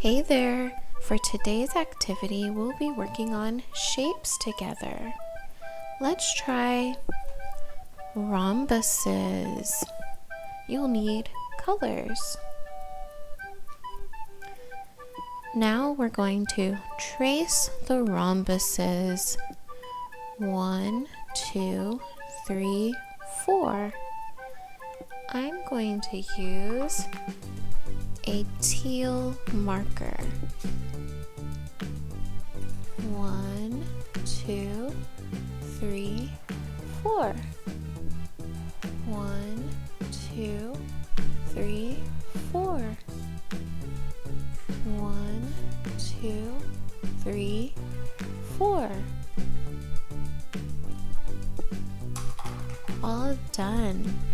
Hey there! For today's activity, we'll be working on shapes together. Let's try rhombuses. You'll need colors. Now we're going to trace the rhombuses. 1, 2, 3, 4. I'm going to use a teal marker. 1, 2, 3, 4. 1, 2, 3, 4. 1, 2, 3, 4. All done.